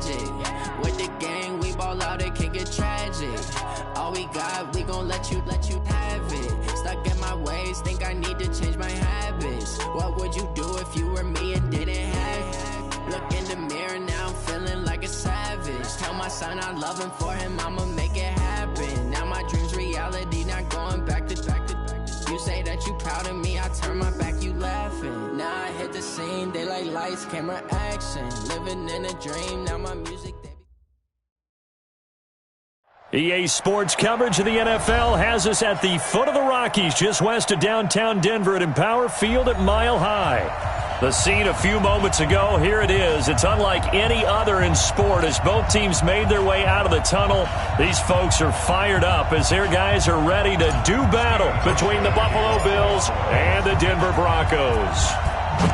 magic. With the gang, we ball out, it can get tragic. All we got, we gon' let you have it. Stuck in my ways, think I need to change my habits. What would you do if you were me and didn't have it? Look in the mirror, now I'm feeling like a savage. Tell my son I love him, for him I'ma make it happen. Now my dream's reality, not going back to. You say that you proud of me, I turn my back, you laughing. Now I hit the scene, they like lights, camera, action. Living in a dream, now my music, EA Sports coverage of the NFL has us at the foot of the Rockies, just west of downtown Denver at Empower Field at Mile High. The scene a few moments ago, here it is. It's unlike any other in sport as both teams made their way out of the tunnel. These folks are fired up as their guys are ready to do battle between the Buffalo Bills and the Denver Broncos.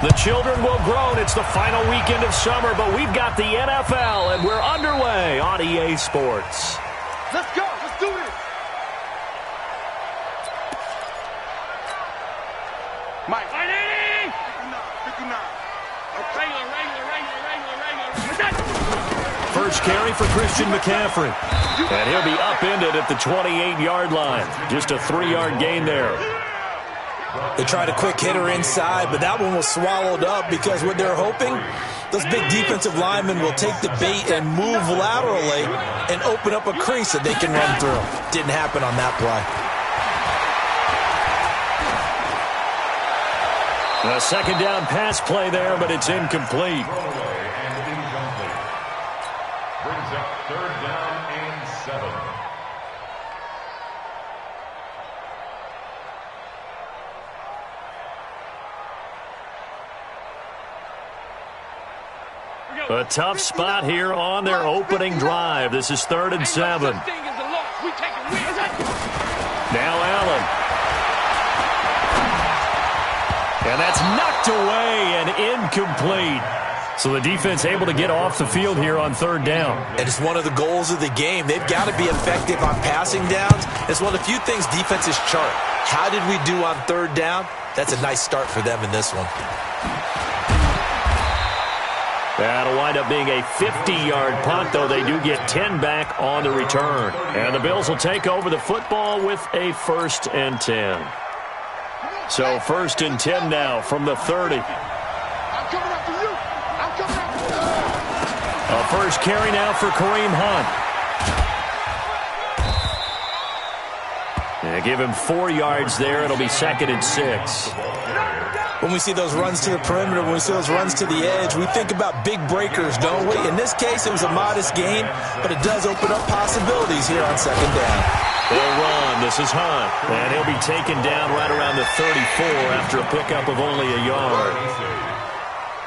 The children will groan. It's the final weekend of summer, but we've got the NFL, and we're underway on EA Sports. Let's go. Let's do this. Mike. 59. First carry for Christian McCaffrey. And he'll be upended at the 28-yard line. Just a 3-yard gain there. They tried a quick hitter inside, but that one was swallowed up because what they're hoping, those big defensive linemen will take the bait and move laterally and open up a crease that they can run through. Didn't happen on that play. A second down pass play there, but it's incomplete. Brings up 3rd down and 7. A tough spot here on their opening drive. This is 3rd and 7. Now Allen. And that's knocked away and incomplete. So the defense able to get off the field here on 3rd down. And it's one of the goals of the game. They've got to be effective on passing downs. It's one of the few things defenses chart. How did we do on 3rd down? That's a nice start for them in this one. That'll wind up being a 50-yard punt, though they do get 10 back on the return. And the Bills will take over the football with a 1st and 10. So 1st and 10 now from the 30. I'm coming after you. I'm coming after you. A first carry now for Kareem Hunt. And give him 4 yards there. It'll be 2nd and 6. When we see those runs to the perimeter, when we see those runs to the edge, we think about big breakers, don't we? In this case, it was a modest gain, but it does open up possibilities here on 2nd down. They'll run. This is Hunt. And he'll be taken down right around the 34 after a pickup of only a yard.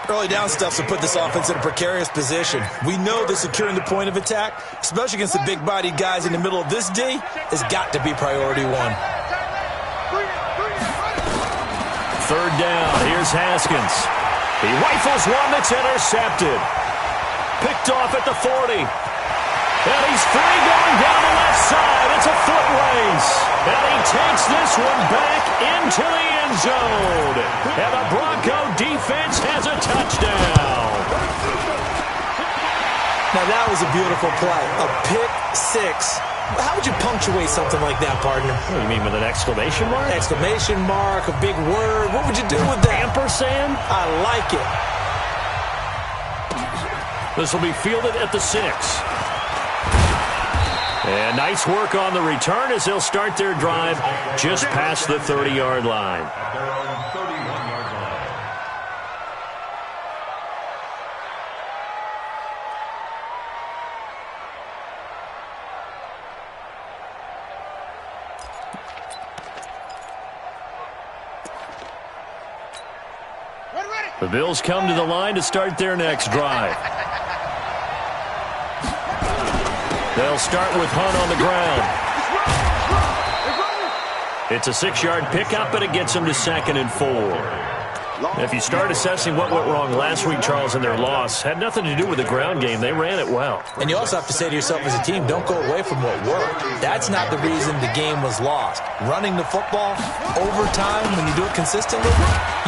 Early down stuff to put this offense in a precarious position. We know that securing the point of attack, especially against the big-bodied guys in the middle of this D, has got to be priority 1. 3rd down. Here's Haskins. He rifles one that's intercepted. Picked off at the 40. And he's free going down the left side. It's a foot race. And he takes this one back into the end zone. And the Bronco defense has a touchdown. Now that was a beautiful play. A pick 6. How would you punctuate something like that, partner? What do you mean, with an exclamation mark? Exclamation mark, a big word. What would you do with that? Ampersand? I like it. This will be fielded at the 6. And nice work on the return as they'll start their drive just past the 30-yard line. The Bills come to the line to start their next drive. They'll start with Hunt on the ground. It's a 6-yard pickup, and it gets them to 2nd and 4. If you start assessing what went wrong last week, Charles, in their loss, had nothing to do with the ground game. They ran it well. And you also have to say to yourself as a team, don't go away from what worked. That's not the reason the game was lost. Running the football over time, when you do it consistently,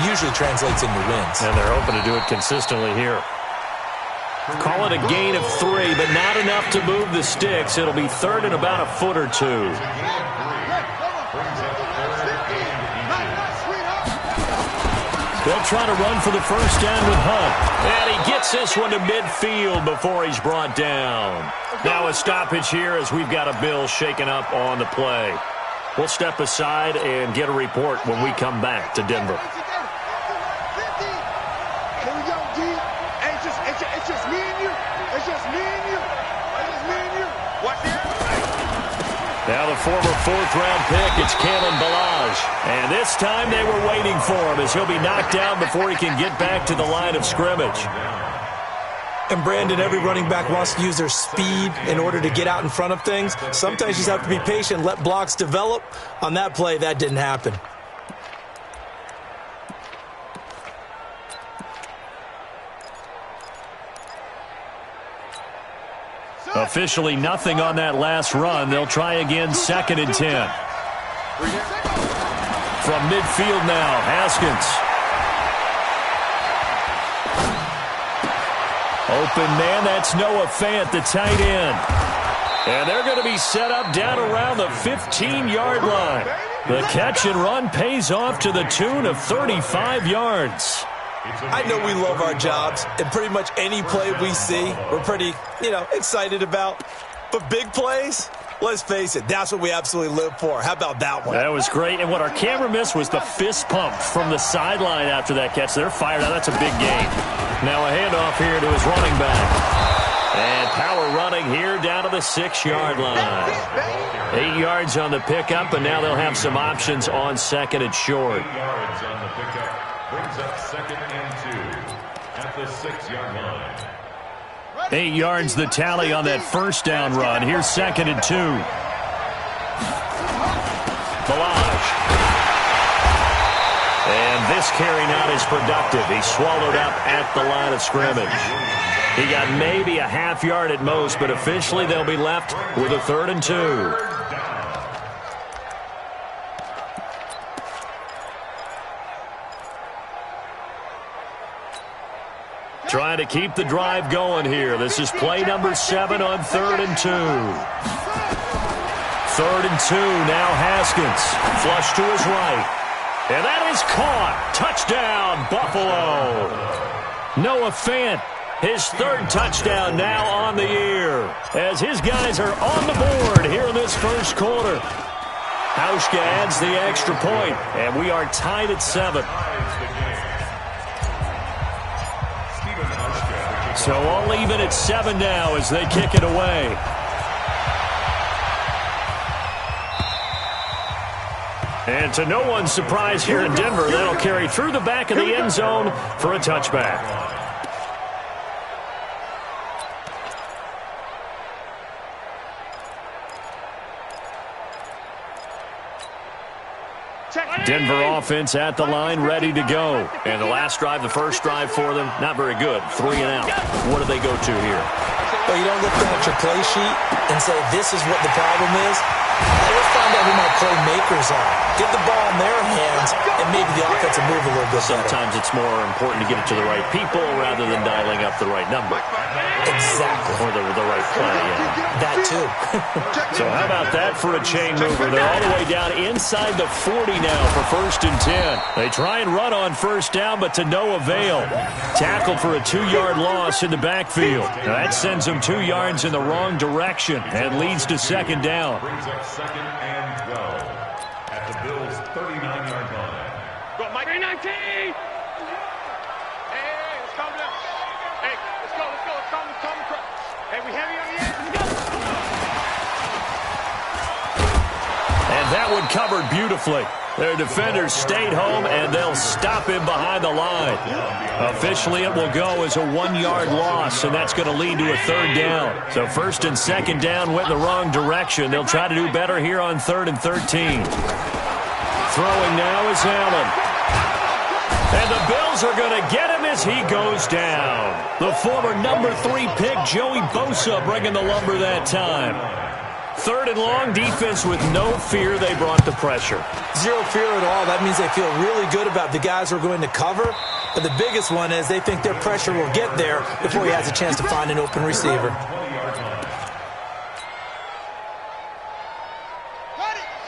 usually translates into wins. And they're hoping to do it consistently here. Call it a gain of 3, but not enough to move the sticks. It'll be third and about a foot or two. They'll try to run for the first down with Hunt. And he gets this one to midfield before he's brought down. Now a stoppage here as we've got a Bill shaken up on the play. We'll step aside and get a report when we come back to Denver. Here we go, D. Hey, it's just me and you. It's just me and you. It's just me and you. Watch the Now the former fourth-round pick, it's Kalen Ballage. And this time they were waiting for him as he'll be knocked down before he can get back to the line of scrimmage. And, Brandon, every running back wants to use their speed in order to get out in front of things. Sometimes you just have to be patient, let blocks develop. On that play, that didn't happen. Officially nothing on that last run. They'll try again, 2nd and 10. From midfield now, Haskins. Open man, that's Noah Fant, the tight end. And they're going to be set up down around the 15-yard line. The catch and run pays off to the tune of 35 yards. I know we love our jobs, and pretty much any play we see, we're pretty, excited about. But big plays, let's face it, that's what we absolutely live for. How about that one? That was great, and what our camera missed was the fist pump from the sideline after that catch. They're fired out. That's a big gain. Now a handoff here to his running back. And power running here down to the 6-yard line. 8 yards on the pickup, and now they'll have some options on 2nd and short. 8 yards on the pickup brings up 2nd and 2 at the 6-yard line. 8 yards the tally on that first down run. Here's 2nd and 2. Ballage. And this carry not as productive. He swallowed up at the line of scrimmage. He got maybe a half yard at most, but officially they'll be left with a 3rd and 2. Trying to keep the drive going here. This is play number 7 on 3rd and 2. 3rd and 2, now Haskins. Flush to his right. And that is caught. Touchdown, Buffalo. Noah Fant, his 3rd touchdown now on the year, as his guys are on the board here in this first quarter. Hauschka adds the extra point, and we are tied at 7. So all even at 7 now as they kick it away. And to no one's surprise here in Denver, that'll carry through the back of the end zone for a touchback. Denver offense at the line, ready to go. And the last drive, the first drive for them, not very good. 3 and out. What do they go to here? Well, you don't look down at your play sheet and say, this is what the problem is. Let's find out who my playmakers are. Get the ball in their hands, and maybe the offense will move a little bit better. Sometimes it's more important to get it to the right people rather than dialing up the right number. Exactly. Or the right play, yeah. That too. So how about that for a chain mover? They're all the way down inside the 40 now for 1st and 10. They try and run on first down, but to no avail. Tackled for a 2-yard loss in the backfield. Now that sends them 2 yards in the wrong direction and leads to 2nd down. Brings up 2nd and 12 at the Bills' 39-yard line. Go, Mike. 319. Hey, let's come down. Hey, let's go. Come across. Hey, we heavy on the edge. Let's go. And that one covered beautifully. Their defenders stayed home, and they'll stop him behind the line. Officially, it will go as a 1-yard loss, and that's going to lead to a 3rd down. So 1st and 2nd down went the wrong direction. They'll try to do better here on 3rd and 13. Throwing now is Allen. And the Bills are going to get him as he goes down. The former number 3 pick, Joey Bosa, bringing the lumber that time. 3rd and long, defense with no fear. They brought the pressure. Zero fear at all. That means they feel really good about the guys who are going to cover. but the biggest one is they think their pressure will get there before he has a chance to find an open receiver.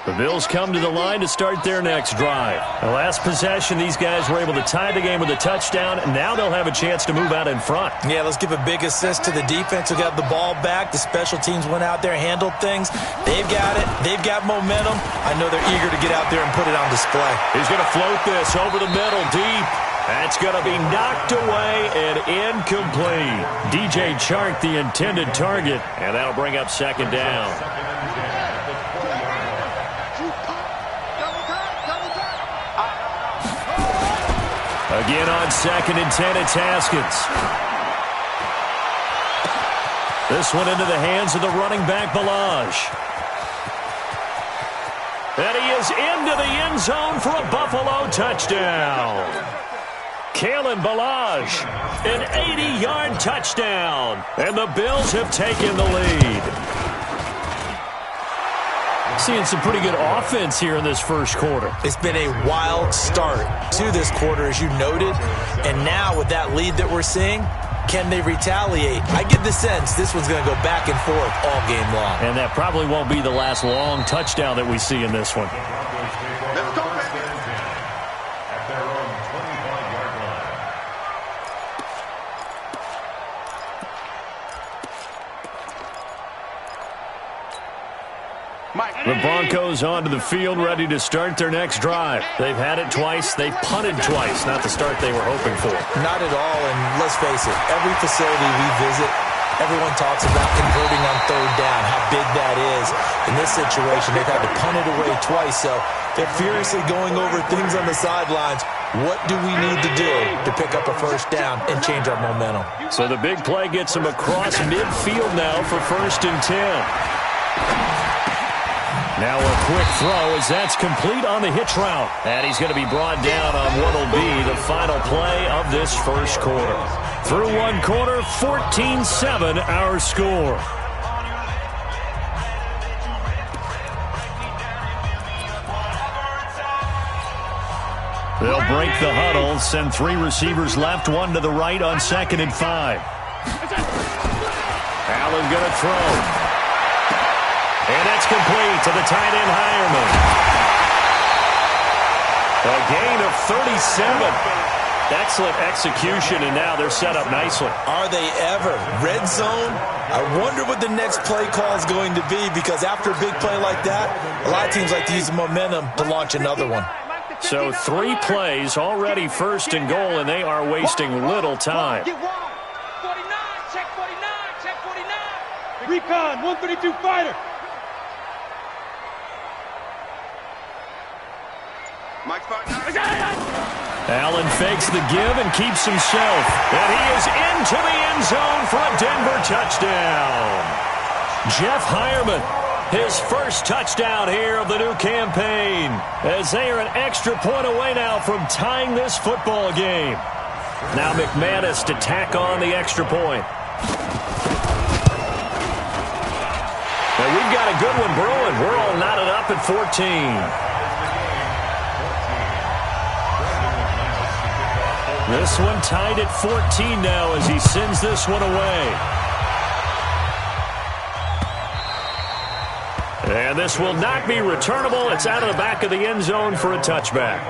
The Bills come to the line to start their next drive. The last possession, these guys were able to tie the game with a touchdown, and now they'll have a chance to move out in front. Yeah, let's give a big assist to the defense who got the ball back. The special teams went out there, handled things. They've got it. They've got momentum. I know they're eager to get out there and put it on display. He's going to float this over the middle deep. That's going to be knocked away and incomplete. DJ Chark, the intended target, and that'll bring up second down. Again on 2nd and 10, it's Haskins. This one into the hands of the running back, Balaj. And he is into the end zone for a Buffalo touchdown. Kalen Balaj, an 80-yard touchdown. And the Bills have taken the lead. Seeing some pretty good offense here in this first quarter. It's been a wild start to this quarter, as you noted. And now with that lead that we're seeing, can they retaliate? I get the sense this one's going to go back and forth all game long. And that probably won't be the last long touchdown that we see in this one. Let's go, baby. At their own 25-yard line. The Broncos onto the field, ready to start their next drive. They've had it twice. They've punted twice. Not the start they were hoping for. Not at all, and let's face it, every facility we visit, everyone talks about converting on third down, how big that is. In this situation, they've had to punt it away twice, so they're furiously going over things on the sidelines. What do we need to do to pick up a first down and change our momentum? So the big play gets them across midfield now for 1st and 10. Now a quick throw as that's complete on the hitch route. And he's going to be brought down on what will be the final play of this first quarter. Through one quarter, 14-7 our score. They'll break the huddle, send 3 receivers left, 1 to the right on 2nd and 5. Allen going to throw. And that's complete to the tight end, Hireman. A gain of 37. Excellent execution, and now they're set up nicely. Are they ever? Red zone? I wonder what the next play call is going to be, because after a big play like that, a lot of teams like to use the momentum to launch another one. So 3 plays, already 1st and goal, and they are wasting little time. Get wide. 49, check 49, check 49. Recon, 132 fighter. Allen fakes the give and keeps himself. And he is into the end zone for a Denver touchdown. Jeff Hireman, his first touchdown here of the new campaign, as they are an extra point away now from tying this football game. Now McManus to tack on the extra point. And we've got a good one brewing. We're all knotted up at 14. This one tied at 14 now as he sends this one away. And this will not be returnable. It's out of the back of the end zone for a touchback.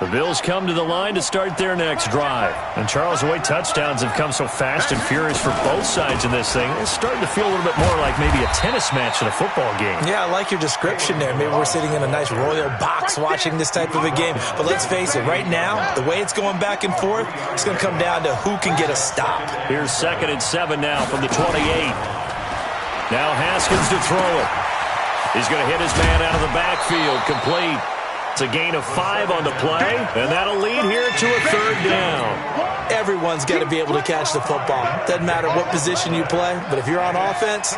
The Bills come to the line to start their next drive. And Charles, the way touchdowns have come so fast and furious for both sides in this thing, it's starting to feel a little bit more like maybe a tennis match than a football game. Yeah, I like your description there. Maybe we're sitting in a nice royal box watching this type of a game. But let's face it, right now, the way it's going back and forth, it's going to come down to who can get a stop. Here's 2nd and 7 now from the 28. Now Haskins to throw it. He's going to hit his man out of the backfield, complete. It's a gain of 5 on the play, and that'll lead here to a 3rd down. Everyone's got to be able to catch the football. Doesn't matter what position you play, but if you're on offense,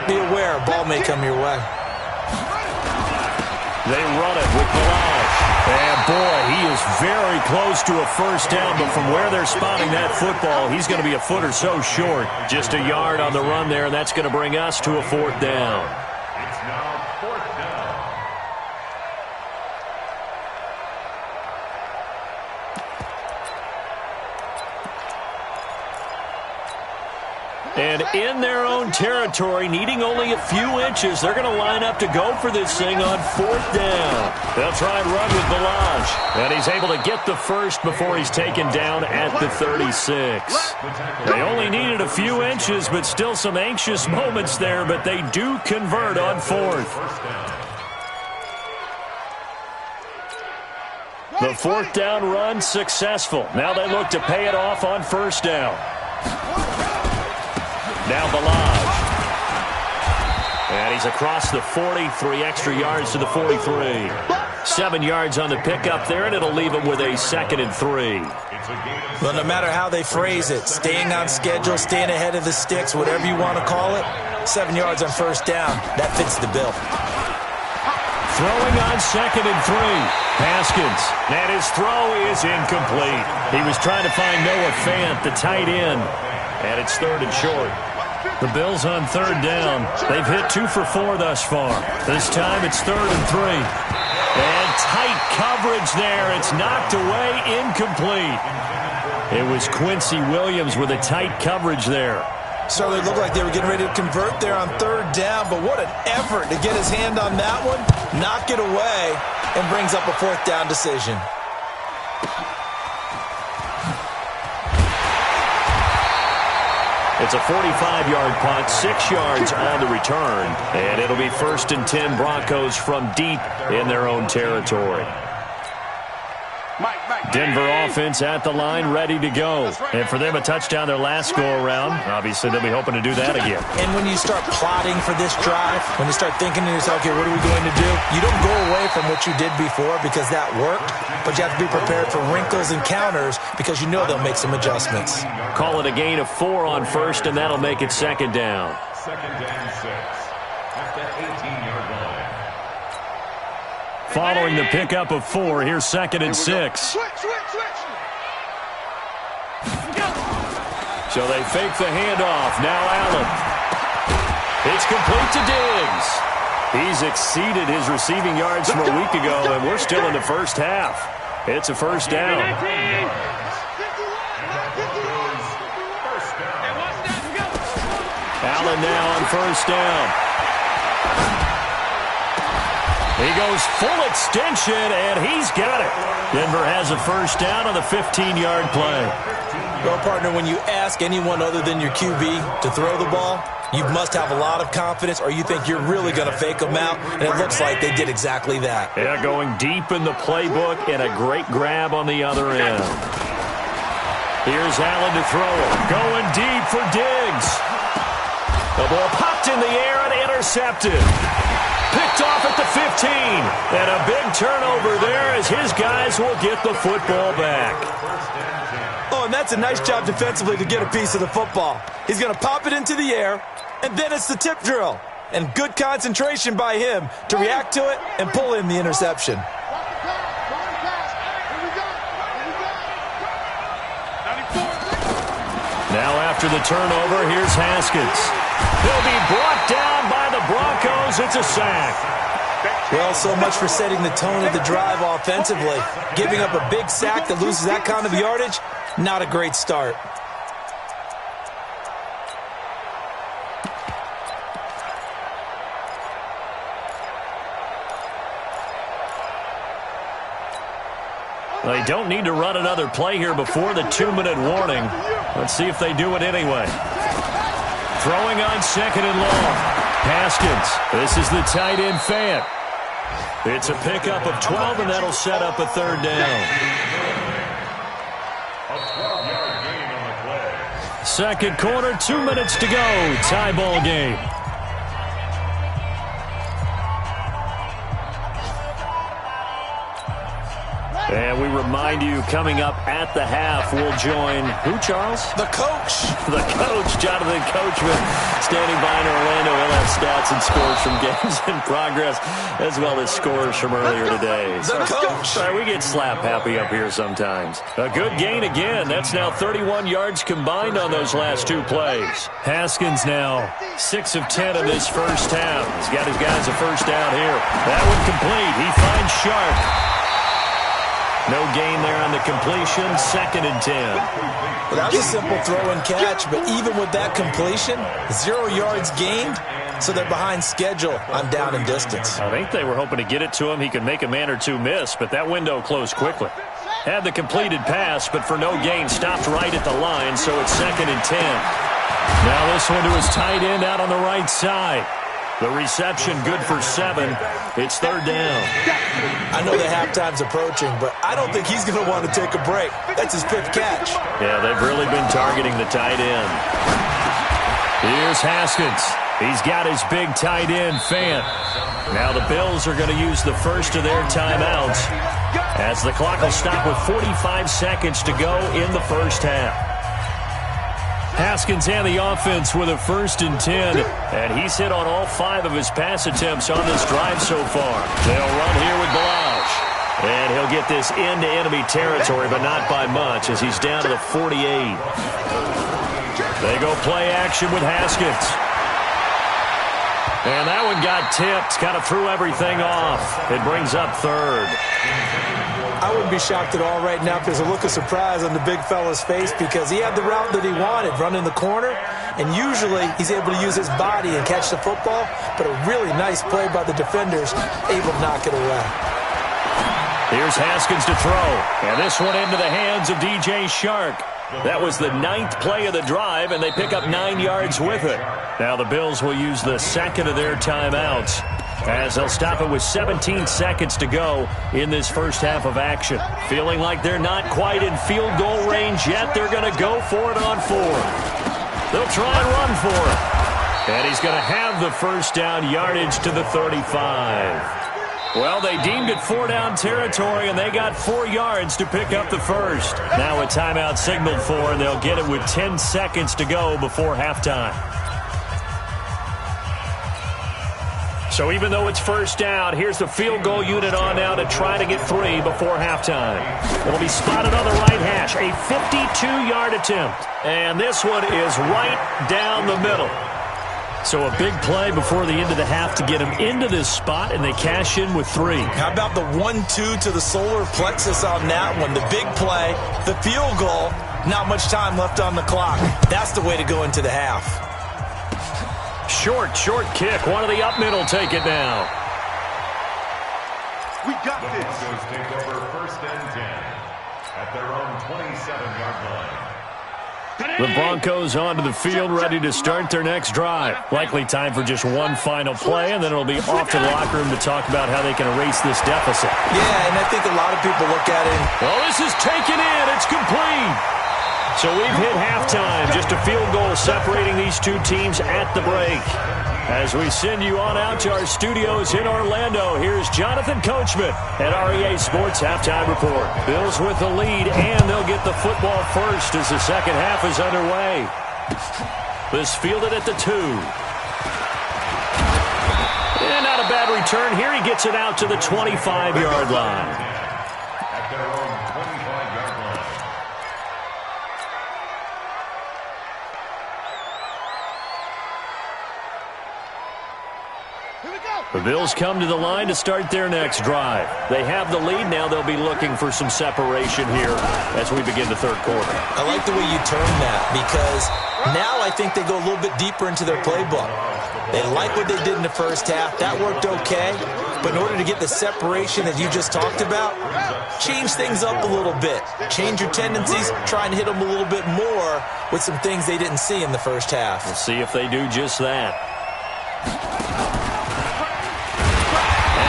be aware a ball may come your way. They run it with Balaj. And boy, he is very close to a first down, but from where they're spotting that football, he's going to be a foot or so short. Just a yard on the run there, and that's going to bring us to a 4th down. It's now 4th down. And in their own territory, needing only a few inches, they're going to line up to go for this thing on 4th down. They'll try and run with Balaj. And he's able to get the first before he's taken down at the 36. They only needed a few inches, but still some anxious moments there, but they do convert on 4th. The 4th down run successful. Now they look to pay it off on 1st down. Now Balaj. And he's across the 40, 3 extra yards to the 43. 7 yards on the pickup there, and it'll leave him with a 2nd and 3. Well, no matter how they phrase it, staying on schedule, staying ahead of the sticks, whatever you want to call it, 7 yards on 1st down, that fits the bill. Throwing on 2nd and 3. Haskins. And his throw is incomplete. He was trying to find Noah Fant, the tight end. And it's 3rd and short. The Bills on 3rd down. They've hit 2 for 4 thus far. This time it's 3rd and 3. And tight coverage there. It's knocked away, incomplete. It was Quincy Williams with a tight coverage there. So they looked like they were getting ready to convert there on 3rd down, but what an effort to get his hand on that one, knock it away, and brings up a 4th down decision. It's a 45-yard punt, 6 yards on the return, and it'll be 1st and 10 Broncos from deep in their own territory. Denver offense at the line, ready to go. And for them, a touchdown their last go-around. Obviously, they'll be hoping to do that again. And when you start plotting for this drive, when you start thinking to yourself, okay, what are we going to do? You don't go away from what you did before because that worked, but you have to be prepared for wrinkles and counters because you know they'll make some adjustments. Call it a gain of 4 on 1st, and that'll make it 2nd down. 2nd and 6 at the 18-yard line. Following the pickup of 4, here's 2nd and 6. So they fake the handoff. Now Allen. It's complete to Diggs. He's exceeded his receiving yards from a week ago, and we're still in the first half. It's a 1st down. Allen now on 1st down. He goes full extension, and he's got it. Denver has a 1st down on the 15-yard play. Well, partner, when you ask anyone other than your QB to throw the ball, you must have a lot of confidence or you think you're really going to fake them out, and it looks like they did exactly that. Yeah, going deep in the playbook and a great grab on the other end. Here's Allen to throw it. Going deep for Diggs. The ball popped in the air and intercepted. Picked off at the 15. And a big turnover there as his guys will get the football back. Oh, and that's a nice job defensively to get a piece of the football. He's going to pop it into the air, and then it's the tip drill. And good concentration by him to react to it and pull in the interception. Now after the turnover, here's Haskins. He'll be brought down by the Broncos. It's a sack. Well, so much for setting the tone of the drive offensively. Giving up a big sack that loses that kind of yardage, not a great start. They don't need to run another play here before the 2-minute warning. Let's see if they do it anyway. Throwing on 2nd and long. Haskins. This is the tight end Fant. It's a pickup of 12, and that'll set up a 3rd down. A 12-yard gain on the play. Second quarter, 2 minutes to go. Tie ball game. And we remind you, coming up at the half, we'll join who, Charles? The coach. The coach, Jonathan Coachman, standing by in Orlando. He'll have stats and scores from games in progress, as well as scores from earlier today. The coach. Sorry, we get slap happy up here sometimes. A good gain again. That's now 31 yards combined on those last 2 plays. Haskins now 6 of 10 in this first half. He's got his guys a 1st down here. That one complete. He finds Sharp. No gain there on the completion. 2nd and 10. Well, that was a simple throw and catch, but even with that completion, 0 yards gained, so they're behind schedule on down and distance. I think they were hoping to get it to him. He could make a man or two miss, but that window closed quickly. Had the completed pass, but for no gain, stopped right at the line, so it's 2nd and 10. Now this one to his tight end out on the right side. The reception good for 7. It's 3rd down. I know the halftime's approaching, but I don't think he's going to want to take a break. That's his 5th catch. Yeah, they've really been targeting the tight end. Here's Haskins. He's got his big tight end, Fant. Now the Bills are going to use the first of their timeouts as the clock will stop with 45 seconds to go in the first half. Haskins and the offense with a 1st and 10, and he's hit on all 5 of his pass attempts on this drive so far. They'll run here with Balazs, and he'll get this into enemy territory, but not by much as he's down to the 48. They go play action with Haskins. And that one got tipped, kind of threw everything off. It brings up 3rd. I wouldn't be shocked at all right now if there's a look of surprise on the big fella's face because he had the route that he wanted, running the corner, and usually he's able to use his body and catch the football, but a really nice play by the defenders, able to knock it away. Here's Haskins to throw, and this one into the hands of DJ Shark. That was the 9th play of the drive, and they pick up 9 yards with it. Now the Bills will use the 2nd of their timeouts as they'll stop it with 17 seconds to go in this first half of action. Feeling like they're not quite in field goal range yet, they're going to go for it on 4th. They'll try and run for it. And he's going to have the first down, yardage to the 35. Well, they deemed it 4-down territory, and they got 4 yards to pick up the first. Now a timeout signaled for, and they'll get it with 10 seconds to go before halftime. So even though it's first down, here's the field goal unit on now to try to get 3 before halftime. It'll be spotted on the right hash, a 52-yard attempt. And this one is right down the middle. So a big play before the end of the half to get him into this spot, and they cash in with 3. How about the 1-2 to the solar plexus on that one? The big play, the field goal, not much time left on the clock. That's the way to go into the half. Short kick. One of the up middle take it now. We got this. Broncos take over 1st and 10 at their own 27-yard line. The Broncos onto the field, ready to start their next drive. Likely time for just one final play, and then it'll be off to the locker room to talk about how they can erase this deficit. Yeah, and I think a lot of people look at it. Oh, this is taken in. It's complete. So we've hit halftime. Just a field goal separating these two teams at the break. As we send you on out to our studios in Orlando, here's Jonathan Coachman at REA Sports Halftime Report. Bills with the lead, and they'll get the football first as the second half is underway. This fielded at the 2. And not a bad return here. He gets it out to the 25-yard line. At their own 25-yard line. The Bills come to the line to start their next drive. They have the lead. Now they'll be looking for some separation here as we begin the third quarter. I like the way you term that because now I think they go a little bit deeper into their playbook. They like what they did in the first half. That worked okay. But in order to get the separation that you just talked about, change things up a little bit. Change your tendencies. Try and hit them a little bit more with some things they didn't see in the first half. We'll see if they do just that.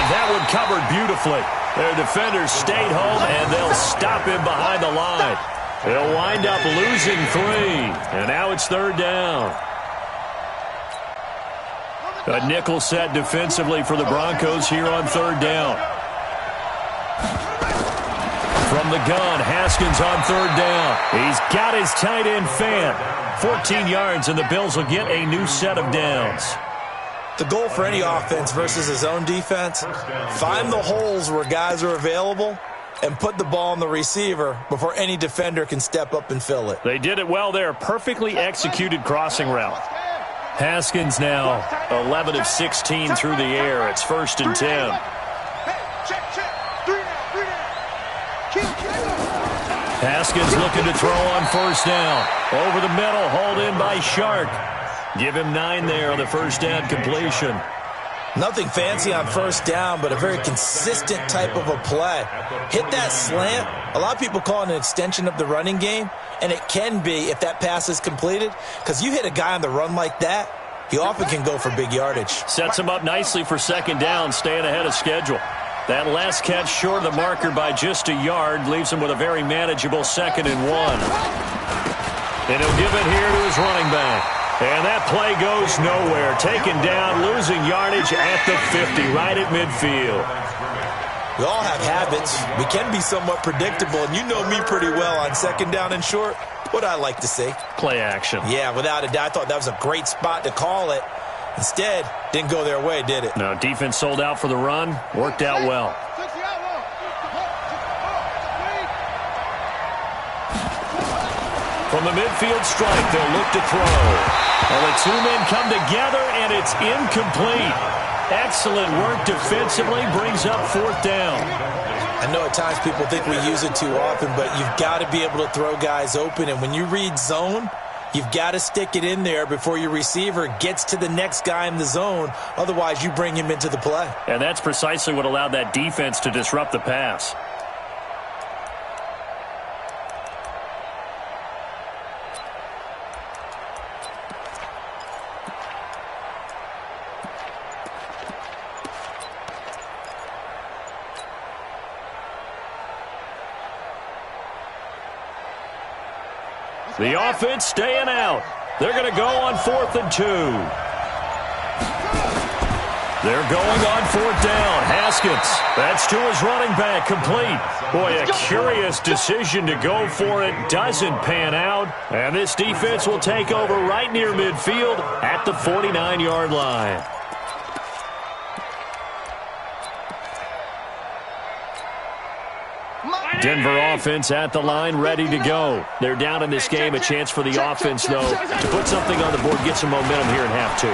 That one covered beautifully. Their defenders stayed home, and they'll stop him behind the line. They'll wind up losing 3, and now it's third down. A nickel set defensively for the Broncos here on third down. From the gun, Haskins on third down. He's got his tight end Fant. 14 yards, and the Bills will get a new set of downs. The goal for any offense versus his own defense, find the holes where guys are available and put the ball on the receiver before any defender can step up and fill it. They did it well there. Perfectly executed crossing route. Haskins now 11 of 16 through the air. It's 1st and 10. Hey, check. 3 now. Keep. Haskins looking to throw on first down. Over the middle, hauled in by Shark. Give him 9 there on the first down completion. Nothing fancy on first down, but a very consistent type of a play. Hit that slant. A lot of people call it an extension of the running game, and it can be if that pass is completed, because you hit a guy on the run like that, he often can go for big yardage. Sets him up nicely for second down, staying ahead of schedule. That last catch short of the marker by just a yard leaves him with a very manageable 2nd and 1. And he'll give it here to his running back. And that play goes nowhere. Taken down, losing yardage at the 50, right at midfield. We all have habits. We can be somewhat predictable, and you know me pretty well on second down and short. What I like to see. Play action. Yeah, without a doubt. I thought that was a great spot to call it. Instead, didn't go their way, did it? No, defense sold out for the run. Worked out well. From the midfield strike, they'll look to throw. Well, the 2 men come together, and it's incomplete. Excellent work defensively, brings up 4th down. I know at times people think we use it too often, but you've got to be able to throw guys open. And when you read zone, you've got to stick it in there before your receiver gets to the next guy in the zone. Otherwise, you bring him into the play. And that's precisely what allowed that defense to disrupt the pass. The offense staying out. They're going to go on 4th and 2. They're going on 4th down. Haskins. That's to his running back. Complete. Boy, a curious decision to go for it. Doesn't pan out. And this defense will take over right near midfield at the 49-yard line. Denver offense at the line, ready to go. They're down in this game. A chance for the offense, though, to put something on the board, get some momentum here in half 2.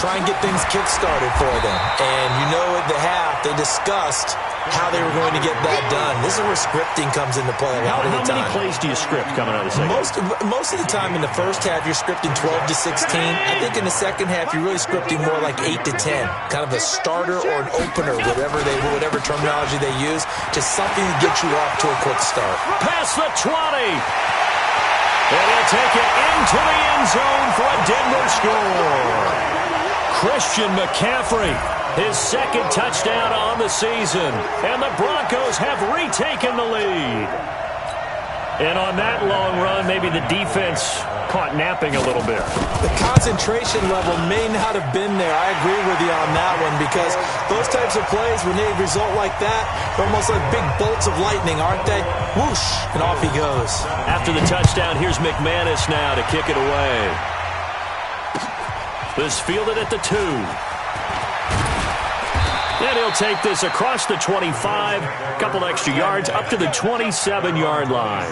Try and get things kick-started for them. And you know at the half, they discussed how they were going to get that done. This is where scripting comes into play a lot of the time. How many plays do you script coming out of the second? Most of the time in the first half, you're scripting 12 to 16. I think in the second half, you're really scripting more like 8 to 10. Kind of a starter or an opener, whatever terminology they use, just something to get you off to a quick start. Past the 20. And he'll take it into the end zone for a Denver score. Christian McCaffrey, his 2nd touchdown on the season. And the Broncos have retaken the lead. And on that long run, maybe the defense caught napping a little bit. The concentration level may not have been there. I agree with you on that one, because those types of plays, when they result like that, they're almost like big bolts of lightning, aren't they? Whoosh, and off he goes. After the touchdown, here's McManus now to kick it away. This fielded at the 2. And he'll take this across the 25, a couple extra yards, up to the 27-yard line.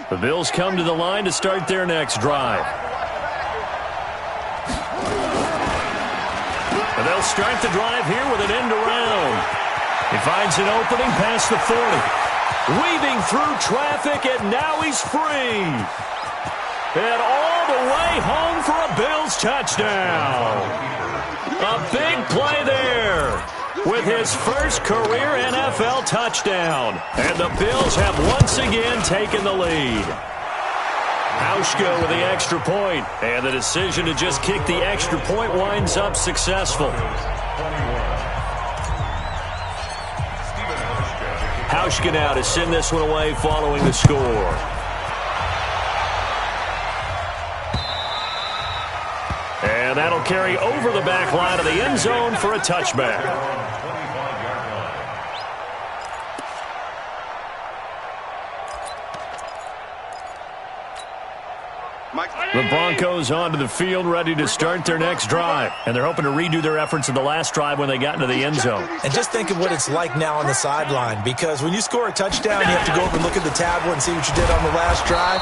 The Bills come to the line to start their next drive. And they'll start the drive here with an end around. He finds an opening past the 40. Weaving through traffic, and now he's free. And all the way home for a Bills touchdown. A big play there with his first career NFL touchdown. And the Bills have once again taken the lead. Hauschka with the extra point. And the decision to just kick the extra point winds up successful. Hauschka now to send this one away following the score. And that'll carry over the back line of the end zone for a touchback. The Broncos onto the field, ready to start their next drive. And they're hoping to redo their efforts in the last drive when they got into the end zone. And just think of what it's like now on the sideline, because when you score a touchdown, you have to go over and look at the tablet and see what you did on the last drive.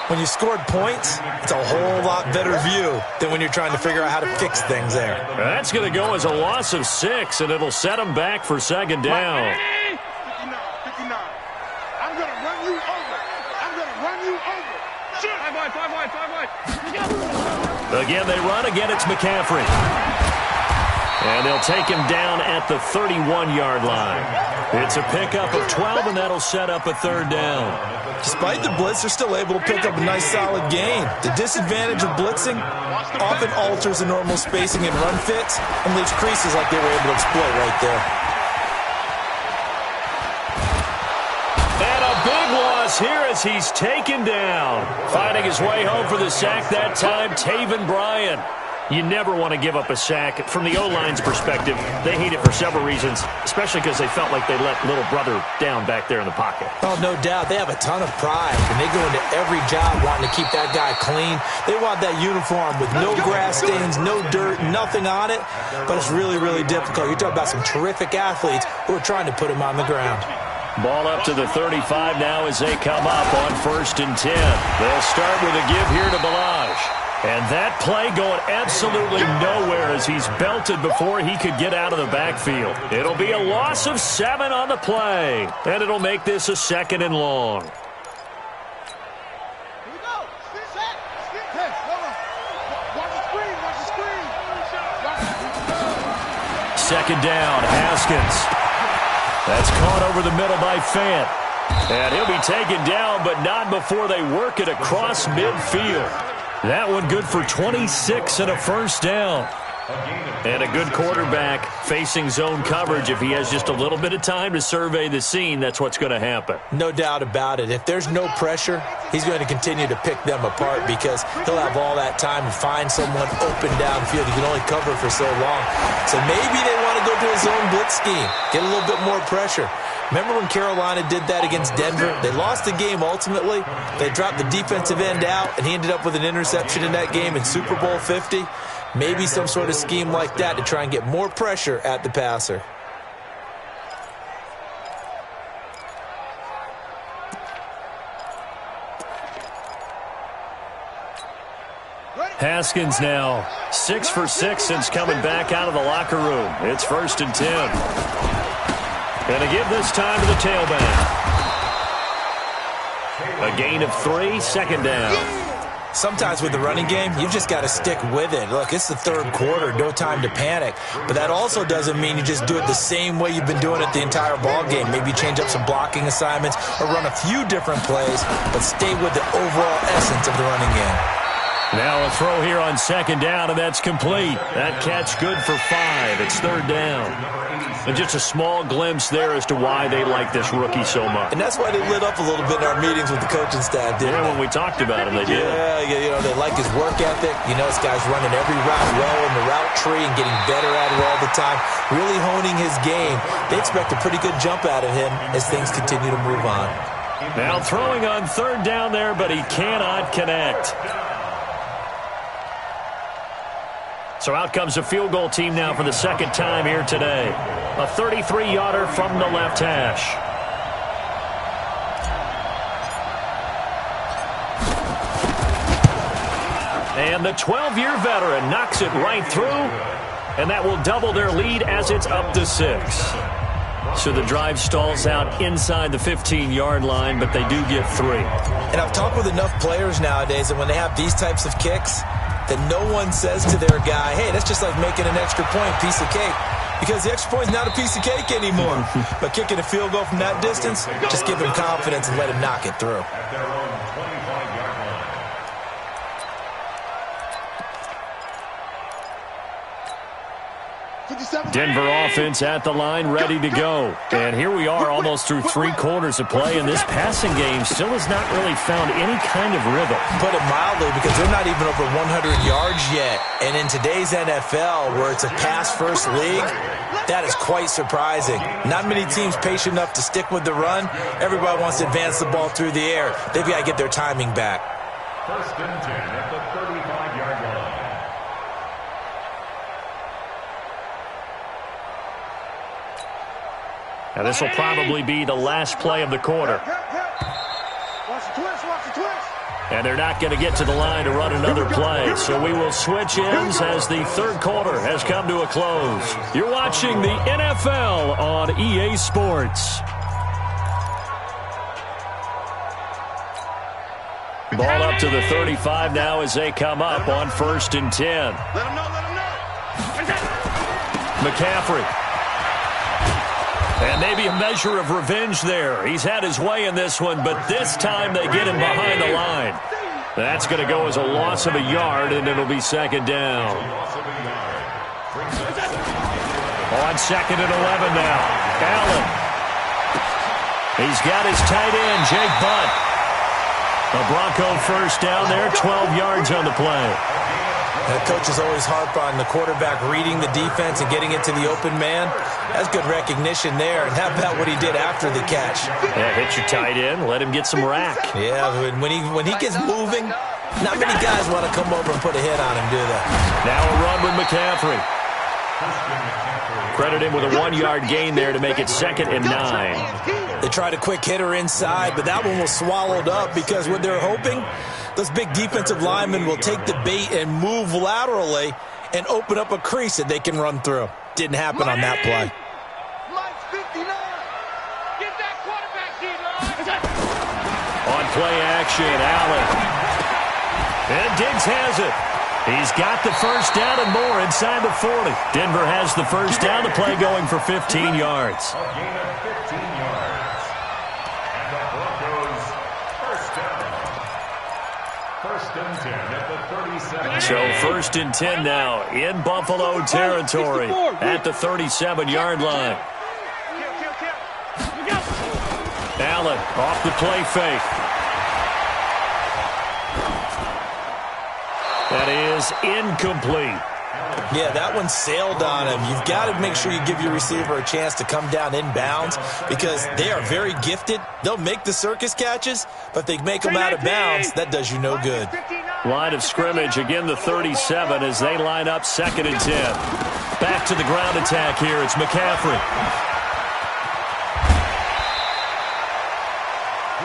when you scored points, it's a whole lot better view than when you're trying to figure out how to fix things there. That's going to go as a loss of 6, and it'll set them back for second down. 59. I'm going to run you over. I'm going to run you over. Shoot. 5 wide. Again, they run. Again, it's McCaffrey. And they'll take him down at the 31-yard line. It's a pickup of 12, and that'll set up a third down. Despite the blitz, they're still able to pick up a nice, solid gain. The disadvantage of blitzing often alters the normal spacing and run fits and leaves creases like they were able to exploit right there. And a big loss here as he's taken down. Finding his way home for the sack that time, Taven Bryan. You never want to give up a sack. From the O-line's perspective, they hate it for several reasons, especially because they felt like they let little brother down back there in the pocket. Oh, no doubt. They have a ton of pride, and they go into every job wanting to keep that guy clean. They want that uniform with no grass stains, no dirt, nothing on it, but it's really, really difficult. You're talking about some terrific athletes who are trying to put him on the ground. Ball up to the 35 now as they come up on 1st and 10. They'll start with a give here to Balaj. And that play going absolutely nowhere as he's belted before he could get out of the backfield. It'll be a loss of 7 on the play, and it'll make this a 2nd and long. Here we go. Set. Hey, hold on. Watch the screen. Second down, Haskins. That's caught over the middle by Fant. And he'll be taken down, but not before they work it across midfield. That one good for 26 and a first down. And a good quarterback facing zone coverage. If he has just a little bit of time to survey the scene, that's what's going to happen. No doubt about it. If there's no pressure, he's going to continue to pick them apart because he'll have all that time to find someone open downfield. He can only cover for so long. So maybe they want to go to a zone blitz scheme, get a little bit more pressure. Remember when Carolina did that against Denver? They lost the game ultimately. They dropped the defensive end out, and he ended up with an interception in that game in Super Bowl 50. Maybe some sort of scheme like that to try and get more pressure at the passer. Haskins now 6 for 6 since coming back out of the locker room. It's 1st and 10. And a give this time to the tailback. A gain of 3, 2nd down. Sometimes with the running game, you've just got to stick with it. Look, it's the 3rd quarter, no time to panic. But that also doesn't mean you just do it the same way you've been doing it the entire ball game. Maybe change up some blocking assignments or run a few different plays, but stay with the overall essence of the running game. Now a throw here on 2nd down, and that's complete. That catch good for 5. It's 3rd down. And just a small glimpse there as to why they like this rookie so much. And that's why they lit up a little bit in our meetings with the coaching staff, didn't they? When we talked about him, they did. Yeah, you know, they like his work ethic. You know, this guy's running every route well in the route tree and getting better at it all the time, really honing his game. They expect a pretty good jump out of him as things continue to move on. Now throwing on 3rd down there, but he cannot connect. So out comes a field goal team now for the 2nd time here today. A 33-yarder from the left hash. And the 12-year veteran knocks it right through, and that will double their lead as it's up to 6. So the drive stalls out inside the 15-yard line, but they do get 3. And I've talked with enough players nowadays that when they have these types of kicks, that no one says to their guy, hey, that's just like making an extra point, piece of cake. Because the extra point is not a piece of cake anymore. But kicking a field goal from that distance, just give him confidence and let him knock it through. Denver offense at the line, ready to go. And here we are almost through 3 quarters of play, and this passing game still has not really found any kind of rhythm. Put it mildly, because they're not even over 100 yards yet. And in today's NFL, where it's a pass-first league, that is quite surprising. Not many teams patient enough to stick with the run. Everybody wants to advance the ball through the air. They've got to get their timing back. 1st and 10 at the 35-yard line. Now this will probably be the last play of the quarter. Watch the twist. And they're not going to get to the line to run another play. So we will switch ends as the third quarter has come to a close. You're watching the NFL on EA Sports. Ball up to the 35 now as they come up on 1st and 10. Let him know, let him know. McCaffrey. And maybe a measure of revenge there. He's had his way in this one, but this time they get him behind the line. That's going to go as a loss of a yard, and it'll be second down. On 2nd and 11 now. Allen. He's got his tight end, Jake Butt. A Bronco first down there, 12 yards on the play. The coach is always harp on the quarterback reading the defense and getting into the open man. That's good recognition there. And how about what he did after the catch? Yeah, hit your tight end, let him get some rack. Yeah, when he gets moving, not many guys want to come over and put a hit on him, do they? Now a run with McCaffrey. Credit him with a 1-yard gain there to make it 2nd and 9. They tried a quick hitter inside, but that one was swallowed up because what they're hoping, those big defensive linemen will take the bait and move laterally and open up a crease that they can run through. Didn't happen on that play. Get that quarterback, D-line. On play action, Allen. And Diggs has it. He's got the first down and more inside the 40. Denver has the first down. The play going for 15 yards. A gain of 15 yards. And the Broncos first down. 1st and 10 at the 37. So 1st and 10 now in Buffalo territory at the 37-yard line. Allen off the play fake. That is incomplete. Yeah, that one sailed on him. You've got to make sure you give your receiver a chance to come down inbounds because they are very gifted. They'll make the circus catches, but they make them out of bounds. That does you no good. Line of scrimmage, again the 37 as they line up 2nd and 10. Back to the ground attack here. It's McCaffrey.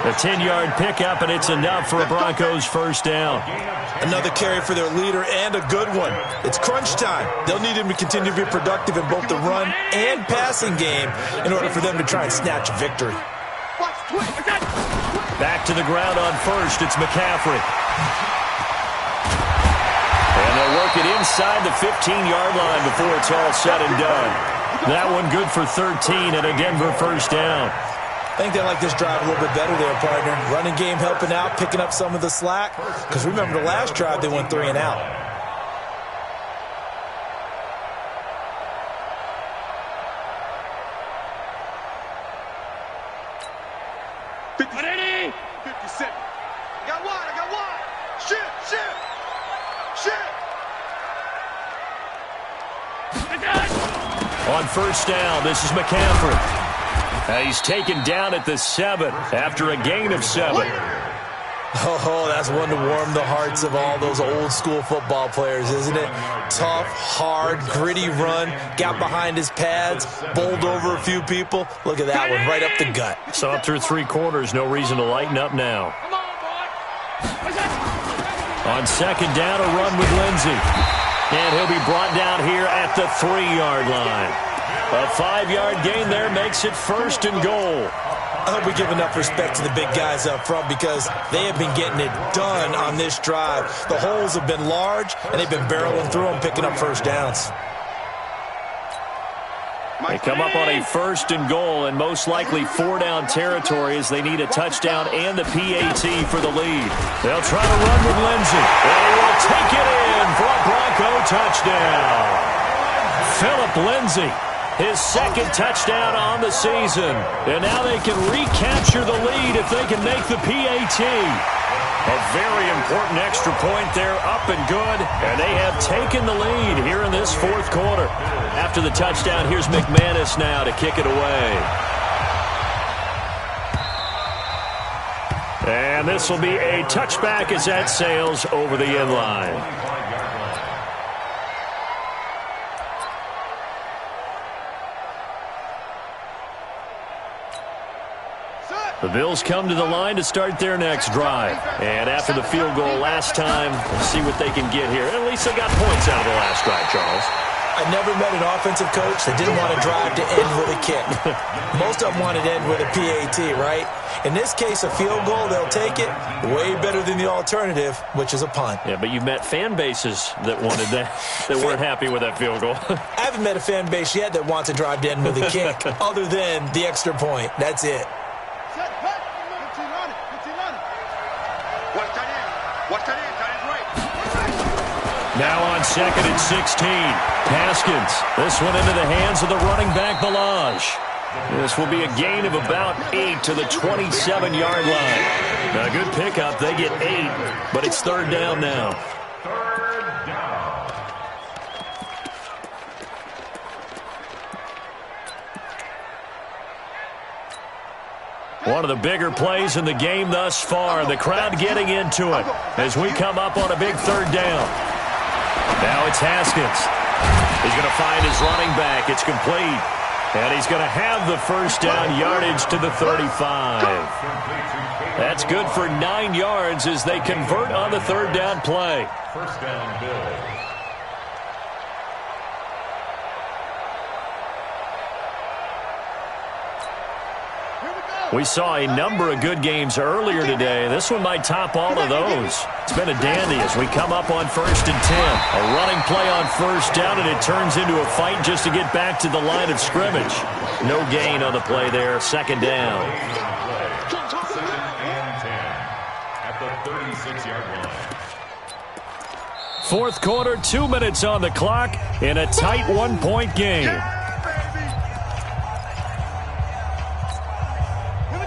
A 10-yard pickup, and it's enough for a Broncos first down. Another carry for their leader and a good one. It's crunch time. They'll need him to continue to be productive in both the run and passing game in order for them to try and snatch a victory. Back to the ground on 1st. It's McCaffrey. And they'll work it inside the 15-yard line before it's all said and done. That one good for 13 and a Denver first down. I think they like this drive a little bit better there, partner. Running game helping out, picking up some of the slack. Because remember the last drive, they went 3 and out. Ready? 57. I got wide. Shit. On first down, this is McCaffrey. He's taken down at the 7 after a gain of 7. Oh, that's one to warm the hearts of all those old school football players, isn't it? Tough, hard, gritty run, got behind his pads, bowled over a few people. Look at that one, right up the gut. So up through 3 quarters, no reason to lighten up now. Come on, boy. On 2nd down, a run with Lindsey. And he'll be brought down here at the 3-yard line. A 5-yard gain there makes it 1st and goal. I hope we give enough respect to the big guys up front because they have been getting it done on this drive. The holes have been large, and they've been barreling through them, picking up first downs. They come up on a 1st and goal, and most likely 4-down territory as they need a touchdown and the PAT for the lead. They'll try to run with Lindsey. And he will take it in for a Bronco touchdown. Philip Lindsey, his 2nd touchdown on the season. And now they can recapture the lead if they can make the PAT. A very important extra point there, up and good. And they have taken the lead here in this 4th quarter. After the touchdown, here's McManus now to kick it away. And this will be a touchback as that sails over the end line. The Bills come to the line to start their next drive. And after the field goal last time, we'll see what they can get here. At least they got points out of the last drive, Charles. I never met an offensive coach that didn't want to drive to end with a kick. Most of them wanted to end with a PAT, right? In this case, a field goal, they'll take it. Way better than the alternative, which is a punt. Yeah, but you've met fan bases that wanted that, that weren't happy with that field goal. I haven't met a fan base yet that wants to drive to end with a kick, other than the extra point. That's it. Now on second and 16. Haskins. This one into the hands of the running back, Balaj. This will be a gain of about 8 to the 27-yard line. Now, a good pickup. They get 8, but it's third down now. Third down. One of the bigger plays in the game thus far. The crowd getting into it as we come up on a big third down. Now it's Haskins. He's going to find his running back. It's complete. And he's going to have the first down, yardage to the 35. That's good for 9 yards as they convert on the third down play. First down, Bills. We saw a number of good games earlier today. This one might top all of those. It's been a dandy as we come up on 1st and 10. A running play on first down, and it turns into a fight just to get back to the line of scrimmage. No gain on the play there. Second down. Second and 10 at the 36-yard line. Fourth quarter, 2 minutes on the clock in a tight one-point game.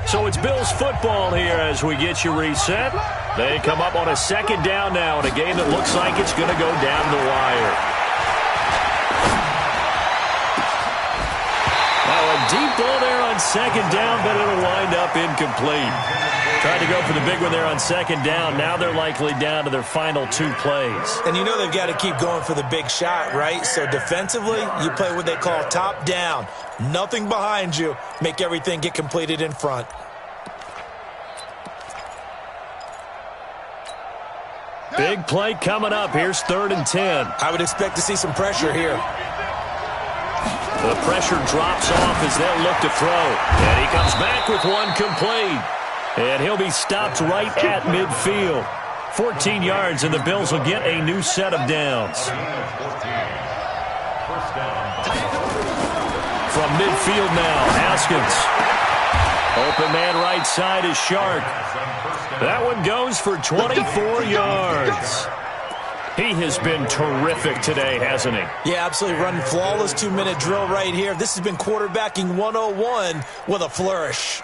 So it's Bills football here as we get you reset. They come up on a second down now in a game that looks like it's going to go down the wire. Now a deep ball there on second down, but it'll wind up incomplete. Tried to go for the big one there on second down. Now they're likely down to their final 2 plays. And you know they've got to keep going for the big shot, right? So defensively, you play what they call top down. Nothing behind you. Make everything get completed in front. Big play coming up. Here's 3rd and 10. I would expect to see some pressure here. The pressure drops off as they'll look to throw. And he comes back with one complete. And he'll be stopped right at midfield. 14 yards, and the Bills will get a new set of downs. From midfield now, Haskins. Open man right side is Shark. That one goes for 24 yards. He has been terrific today, hasn't he? Yeah, absolutely. Running flawless 2-minute drill right here. This has been quarterbacking 101 with a flourish.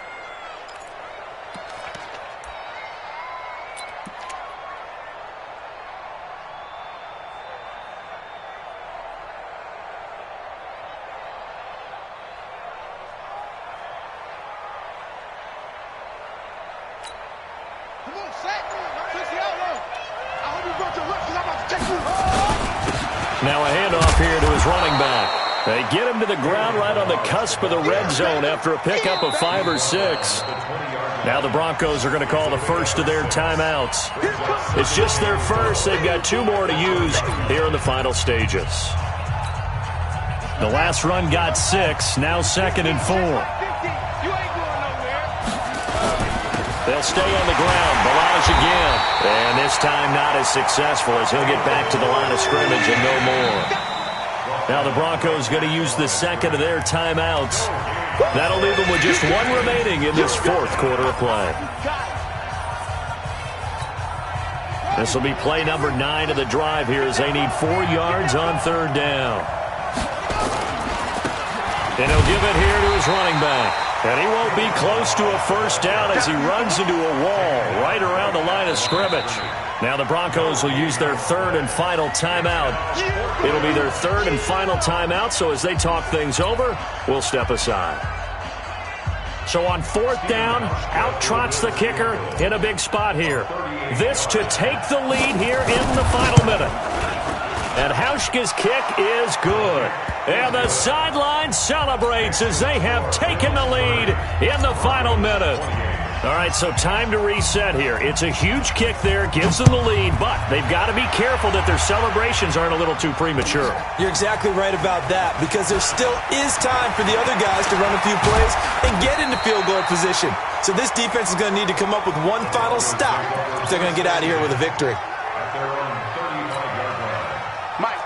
Now a handoff here to his running back. They get him to the ground right on the cusp of the red zone after a pickup of 5 or 6. Now the Broncos are going to call the first of their timeouts. It's just their first. They've got 2 more to use here in the final stages. The last run got 6. Now 2nd and 4. They'll stay on the ground. Balaj again. And this time not as successful as he'll get back to the line of scrimmage and no more. Now the Broncos going to use the second of their timeouts. That'll leave them with just 1 remaining in this 4th quarter of play. This will be play number 9 of the drive here as they need 4 yards on 3rd down. And he'll give it here to his running back. And he won't be close to a first down as he runs into a wall right around the line of scrimmage. Now the Broncos will use their 3rd and final timeout. It'll be their 3rd and final timeout, so as they talk things over, we'll step aside. So on 4th down, out trots the kicker in a big spot here. This to take the lead here in the final minute. And Hauschka's kick is good. And the sideline celebrates as they have taken the lead in the final minute. All right, so time to reset here. It's a huge kick there, gives them the lead, but they've got to be careful that their celebrations aren't a little too premature. You're exactly right about that, because there still is time for the other guys to run a few plays and get into field goal position. So this defense is going to need to come up with one final stop if they're going to get out of here with a victory.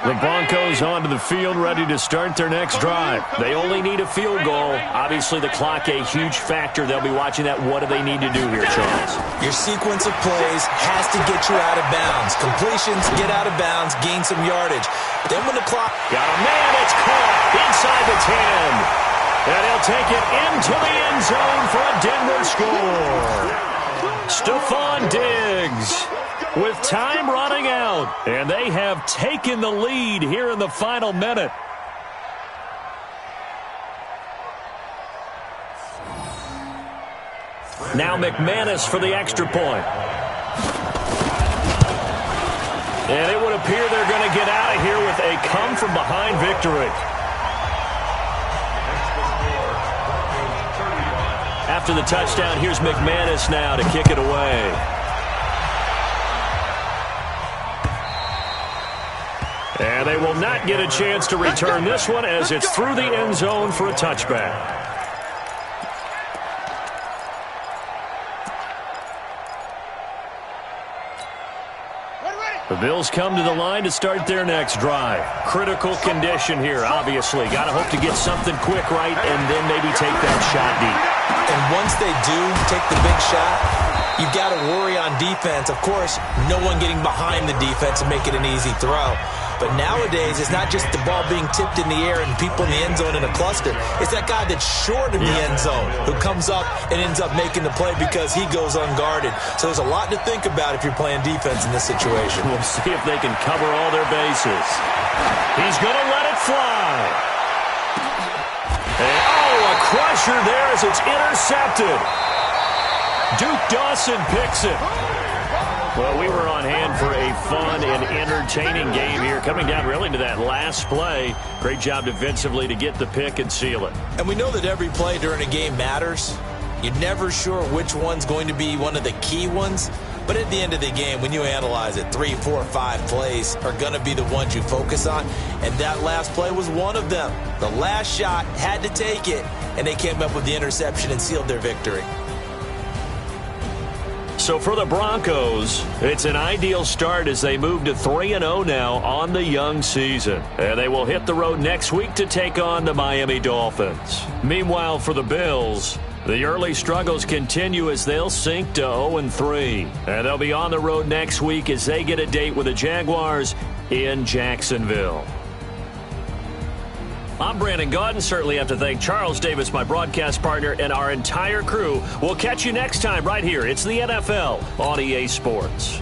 The Broncos onto the field, ready to start their next drive. They only need a field goal. Obviously, the clock a huge factor. They'll be watching that. What do they need to do here, Charles? Your sequence of plays has to get you out of bounds. Completions, get out of bounds, gain some yardage. Then when the clock... Got a man, it's caught inside the 10. And he'll take it into the end zone for a Denver score. Stephon Diggs with time running out, and they have taken the lead here in the final minute. Now McManus for the extra point. And it would appear they're going to get out of here with a come-from-behind victory. After the touchdown, here's McManus now to kick it away. And they will not get a chance to return this one as it's through the end zone for a touchback. The Bills come to the line to start their next drive. Critical condition here, obviously. Got to hope to get something quick right and then maybe take that shot deep. And once they do take the big shot, you've got to worry on defense. Of course, no one getting behind the defense and make it an easy throw. But nowadays, it's not just the ball being tipped in the air and people in the end zone in a cluster. It's that guy that's short in the end zone who comes up and ends up making the play because he goes unguarded. So there's a lot to think about if you're playing defense in this situation. We'll see if they can cover all their bases. He's going to let it fly. And, a crusher there as it's intercepted. Duke Dawson picks it. Well, we were on hand for a fun and entertaining game here. Coming down really to that last play. Great job defensively to get the pick and seal it. And we know that every play during a game matters. You're never sure which one's going to be one of the key ones. But at the end of the game, when you analyze it, 3, 4, 5 plays are going to be the ones you focus on. And that last play was one of them. The last shot had to take it, and they came up with the interception and sealed their victory. So for the Broncos, it's an ideal start as they move to 3-0 now on the young season. And they will hit the road next week to take on the Miami Dolphins. Meanwhile, for the Bills, the early struggles continue as they'll sink to 0-3. And they'll be on the road next week as they get a date with the Jaguars in Jacksonville. I'm Brandon Gaudin. Certainly have to thank Charles Davis, my broadcast partner, and our entire crew. We'll catch you next time right here. It's the NFL on EA Sports.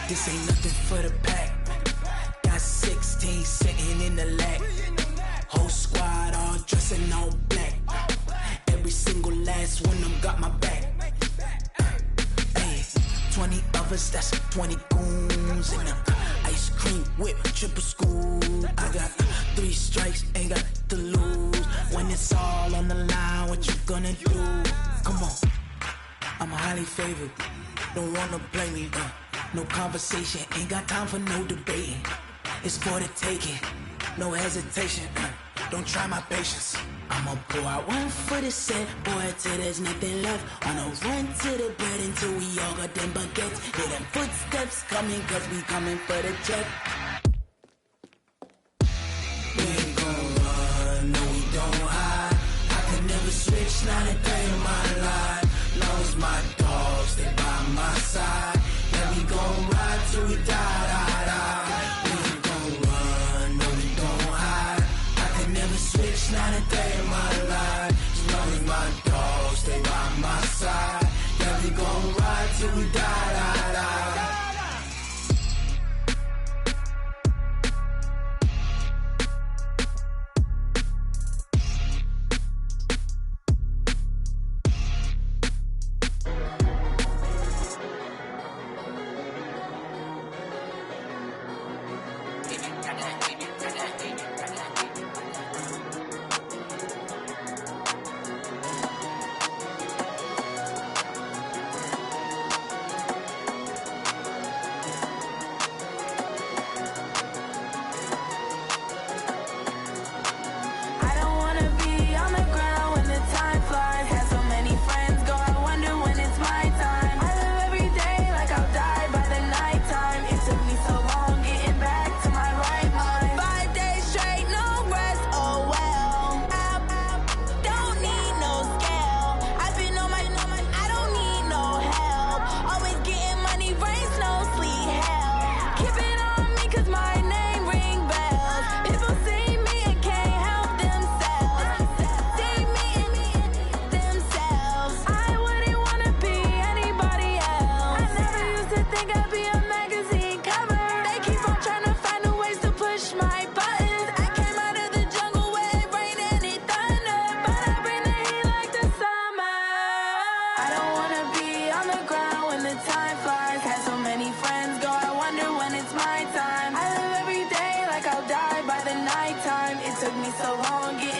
This ain't nothing for the pack. Got 16 sitting in the lap. Whole squad all dressing all black. Every single last one of them got my back. Hey, 20 of us, that's 20 goons in them. Ice cream whip, triple scoop. I got 3 strikes, ain't got to lose. When it's all on the line, what you gonna do? Come on, I'm highly favored. Don't wanna play me, no conversation, ain't got time for no debating. It's for the taking, no hesitation. Don't try my patience. I'ma pour out one for the set, boy, till there's nothing left. On a run to the bread until we all got them baguettes. Hear them footsteps coming, cause we coming for the check. We ain't gon' run, no we don't hide. I can never switch, not a day in my life. Long as my dogs, they by my It's not a day in my life. As long as my dogs stay by my side. Yeah, we gon' ride till we die, die, die. Took me so long.